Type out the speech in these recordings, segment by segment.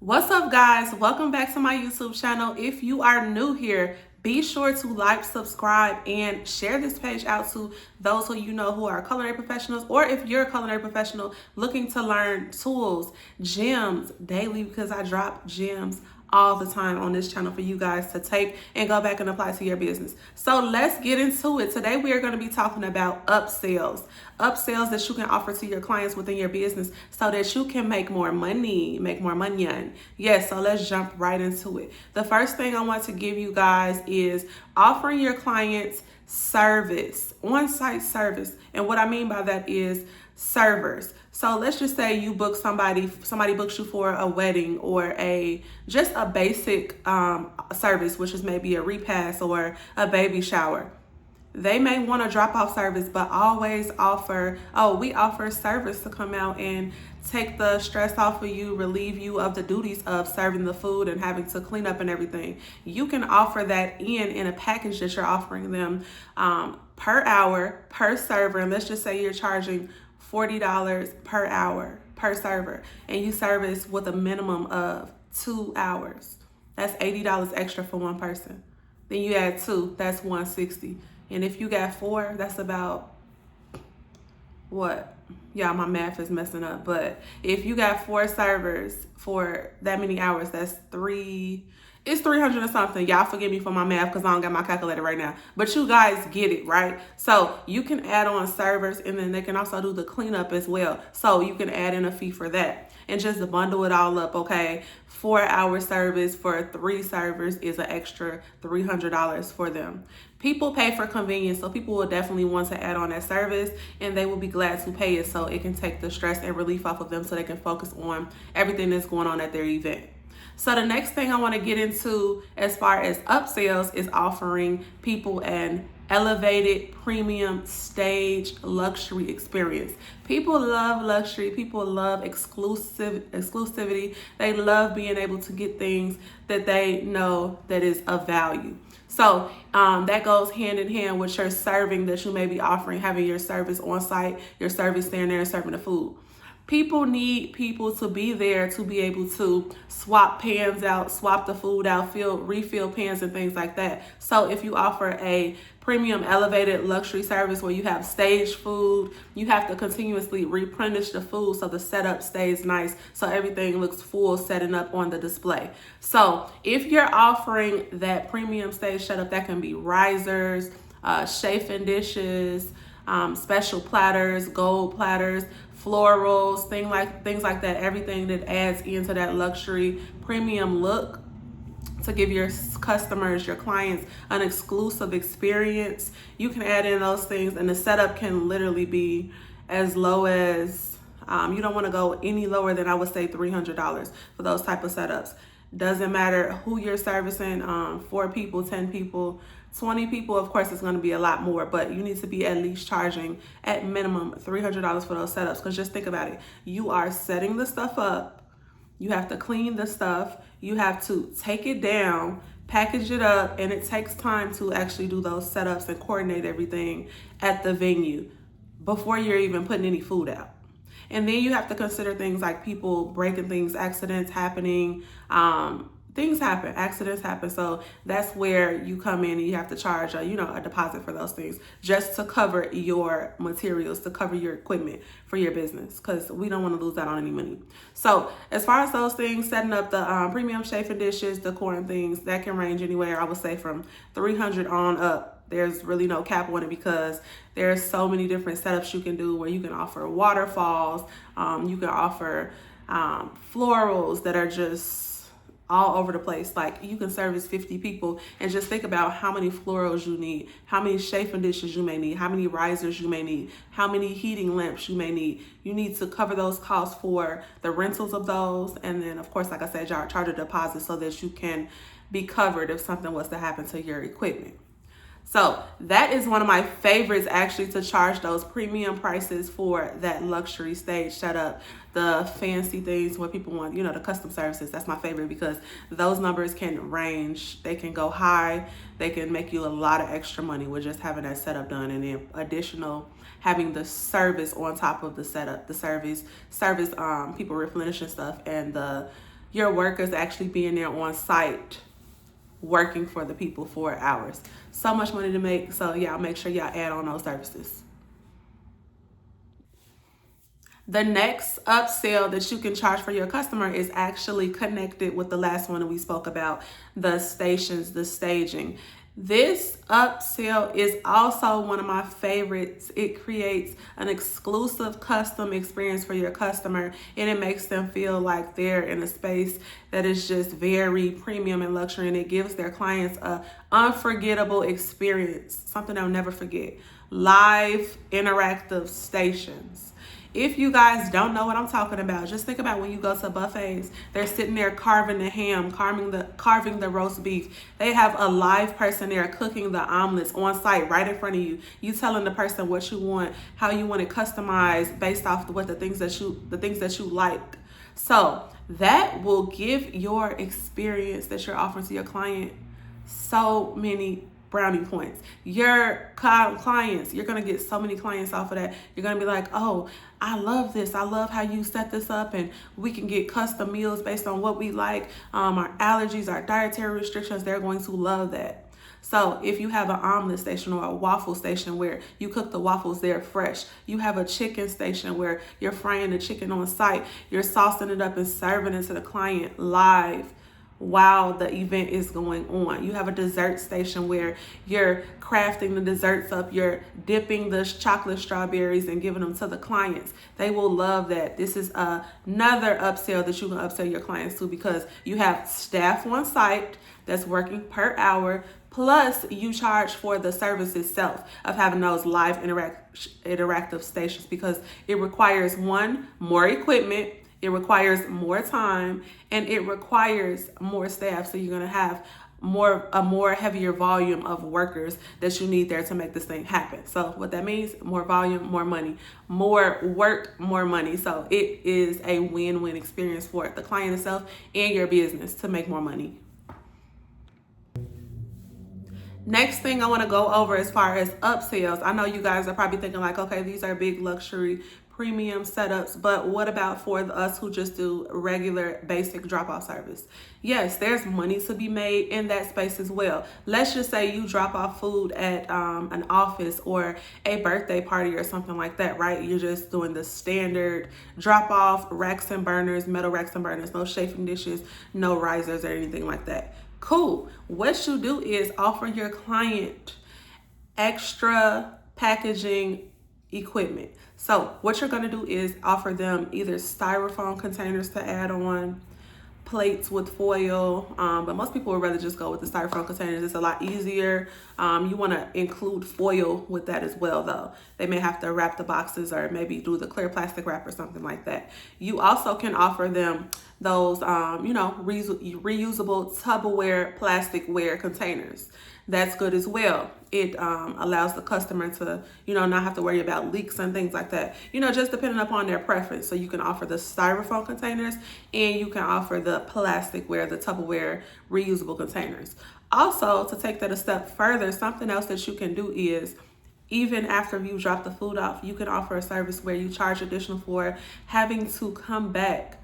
What's up, guys? Welcome back to my YouTube channel. If you are new here, be sure to like, subscribe, and share this page out to those who you know who are culinary professionals, or if you're a culinary professional looking to learn tools, gems daily, because I drop gems all the time on this channel for you guys to take and go back and apply to your business. So let's get into it. Today we are going to be talking about upsells that you can offer to your clients within your business so that you can make more money. Yes, so let's jump right into it. The first thing I want to give you guys is offering your clients service, on-site service. And what I mean by that is servers. So let's just say you book somebody books you for a wedding or just a basic service, which is maybe a repast or a baby shower. They may want a drop-off service, but always we offer service to come out and take the stress off of you, relieve you of the duties of serving the food and having to clean up and everything. You can offer that in a package that you're offering them per hour, per server. And let's just say you're charging $40 per hour per server, and you service with a minimum of 2 hours. That's $80 extra for one person. Then you add 2, that's $160. And if you got 4, that's about what? Yeah, my math is messing up. But if you got 4 servers for that many hours, that's it's 300 or something. Y'all forgive me for my math because I don't got my calculator right now. But you guys get it, right? So you can add on servers, and then they can also do the cleanup as well. So you can add in a fee for that and just bundle it all up, okay? 4-hour service for 3 servers is an extra $300 for them. People pay for convenience, so people will definitely want to add on that service, and they will be glad to pay it so it can take the stress and relief off of them so they can focus on everything that's going on at their event. So the next thing I want to get into as far as upsells is offering people an elevated premium stage luxury experience. People love luxury. People love exclusivity. They love being able to get things that they know that is of value. So that goes hand in hand with your serving that you may be offering, having your service on site, your service standing there and serving the food. People need people to be there to be able to swap pans out, swap the food out, refill pans and things like that. So if you offer a premium elevated luxury service where you have staged food, you have to continuously replenish the food so the setup stays nice, so everything looks full setting up on the display. So if you're offering that premium stage setup, that can be risers, chafing dishes, special platters, gold platters, florals, things like that, everything that adds into that luxury premium look to give your customers, your clients, an exclusive experience. You can add in those things, and the setup can literally be as low as you don't want to go any lower than, I would say, $300 for those type of setups. Doesn't matter who you're servicing, 4 people, 10 people, 20 people, of course, it's going to be a lot more, but you need to be at least charging at minimum $300 for those setups. Because just think about it. You are setting the stuff up. You have to clean the stuff. You have to take it down, package it up, and it takes time to actually do those setups and coordinate everything at the venue before you're even putting any food out. And then you have to consider things like people breaking things, accidents happening, accidents happen. So that's where you come in and you have to charge a deposit for those things just to cover your materials, to cover your equipment for your business, because we don't want to lose out on any money. So as far as those things, setting up the premium chafing dishes, decor and things, that can range anywhere, I would say, from $300 on up. There's really no cap on it because there's so many different setups you can do where you can offer waterfalls, you can offer florals that are just all over the place. Like, you can service 50 people, and just think about how many florals you need, how many chafing dishes you may need, how many risers you may need, how many heating lamps you may need. You need to cover those costs for the rentals of those. And then, of course, like I said, charge a deposit so that you can be covered if something was to happen to your equipment. So that is one of my favorites, actually, to charge those premium prices for that luxury stage setup, the fancy things where people want, the custom services. That's my favorite because those numbers can range. They can go high. They can make you a lot of extra money with just having that setup done, and then additional having the service on top of the setup, the service, people replenishing stuff, and the your workers actually being there on site working for the people for hours. So much money to make. So y'all make sure y'all add on those services. The next upsell that you can charge for your customer is actually connected with the last one that we spoke about, the stations, the staging. This upsell is also one of my favorites. It creates an exclusive custom experience for your customer, and it makes them feel like they're in a space that is just very premium and luxury, and it gives their clients a unforgettable experience, something they'll never forget. Live interactive stations. If you guys don't know what I'm talking about, just think about when you go to buffets. They're sitting there carving the ham, carving the roast beef. They have a live person there cooking the omelets on site right in front of you. You telling the person what you want, how you want it customized based off what the things that you like. So that will give your experience that you're offering to your client so many brownie points. Your clients, you're going to get so many clients off of that. You're going to be like, oh, I love this. I love how you set this up, and we can get custom meals based on what we like, our allergies, our dietary restrictions. They're going to love that. So if you have an omelet station or a waffle station where you cook the waffles there fresh, you have a chicken station where you're frying the chicken on site, you're saucing it up and serving it to the client live while the event is going on. You have a dessert station where you're crafting the desserts up, you're dipping the chocolate strawberries and giving them to the clients. They will love that. This is another upsell that you can upsell your clients to, because you have staff on site that's working per hour, plus you charge for the service itself of having those live interactive stations, because it requires more equipment, it requires more time, and it requires more staff. So you're going to have a more heavier volume of workers that you need there to make this thing happen. So what that means, more volume, more money, more work, more money. So it is a win-win experience for the client itself and your business to make more money. Next thing I want to go over as far as upsells. I know you guys are probably thinking like, okay, these are big luxury premium setups, but what about for us who just do regular basic drop-off service? Yes, there's money to be made in that space as well. Let's just say you drop off food at an office or a birthday party or something like that, right? You're just doing the standard drop-off, racks and burners, metal racks and burners, no chafing dishes, no risers or anything like that. Cool. What you do is offer your client extra packaging equipment. So what you're going to do is offer them either styrofoam containers to add on, plates with foil, but most people would rather just go with the styrofoam containers. It's a lot easier. You want to include foil with that as well, though. They may have to wrap the boxes or maybe do the clear plastic wrap or something like that. You also can offer them those, reusable Tupperware plasticware containers. That's good as well. It allows the customer to, not have to worry about leaks and things like that, just depending upon their preference. So you can offer the styrofoam containers and you can offer the plasticware, the Tupperware reusable containers. Also, to take that a step further, something else that you can do is, even after you drop the food off, you can offer a service where you charge additional for having to come back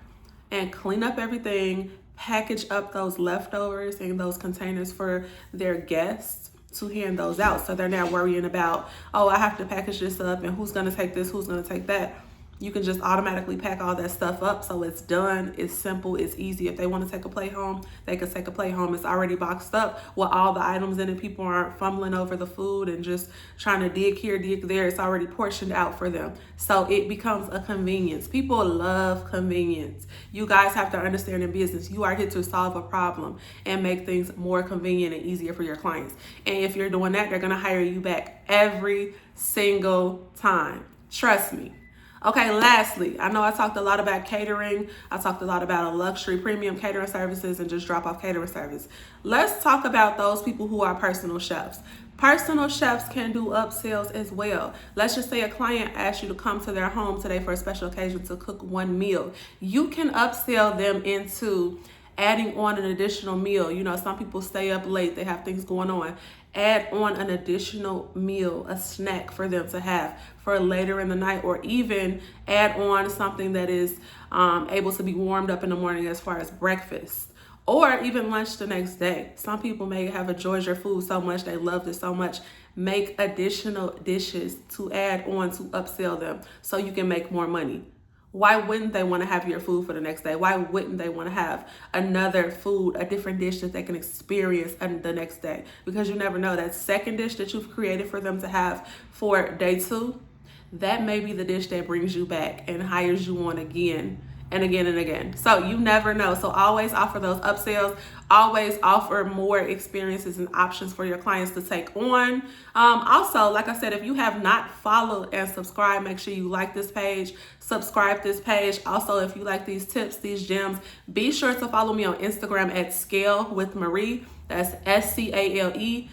and clean up everything, package up those leftovers in those containers for their guests to hand those out. So they're not worrying about, oh, I have to package this up and who's going to take this, who's going to take that. You can just automatically pack all that stuff up. So it's done, it's simple, it's easy. If they want to take a plate home, they can take a plate home. It's already boxed up with all the items in it. People aren't fumbling over the food and just trying to dig here, dig there. It's already portioned out for them. So it becomes a convenience. People love convenience. You guys have to understand in business, you are here to solve a problem and make things more convenient and easier for your clients. And if you're doing that, they're going to hire you back every single time. Trust me. Okay, lastly, I know I talked a lot about catering. I talked a lot about a luxury premium catering services and just drop-off catering service. Let's talk about those people who are personal chefs. Personal chefs can do upsells as well. Let's just say a client asks you to come to their home today for a special occasion to cook one meal. You can upsell them into adding on an additional meal. Some people stay up late, they have things going on. add on an additional meal, a snack for them to have for later in the night, or even add on something that is able to be warmed up in the morning as far as breakfast, or even lunch the next day. Some people may have enjoyed your food so much, they loved it so much. Make additional dishes to add on to upsell them so you can make more money. Why wouldn't they want to have your food for the next day? Why wouldn't they want to have another food, a different dish that they can experience the next day? Because you never know, that second dish that you've created for them to have for day 2, that may be the dish that brings you back and hires you on again and again and again. So you never know. So always offer those upsells. Always offer more experiences and options for your clients to take on. Also, like I said, if you have not followed and subscribed, make sure you like this page, subscribe this page. Also, if you like these tips, these gems, be sure to follow me on Instagram at Scale with Marie. That's SCALEWITHMARIE.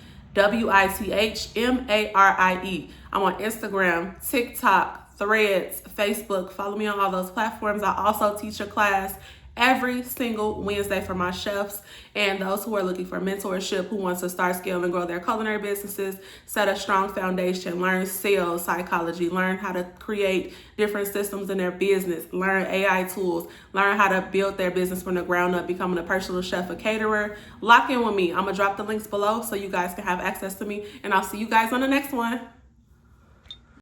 I'm on Instagram, TikTok, Threads, Facebook. Follow me on all those platforms. I also teach a class every single Wednesday for my chefs and those who are looking for mentorship, who wants to start, scale, and grow their culinary businesses, set a strong foundation, learn sales psychology, learn how to create different systems in their business, learn AI tools, learn how to build their business from the ground up, becoming a personal chef, a caterer. Lock in with me. I'm going to drop the links below so you guys can have access to me, and I'll see you guys on the next one.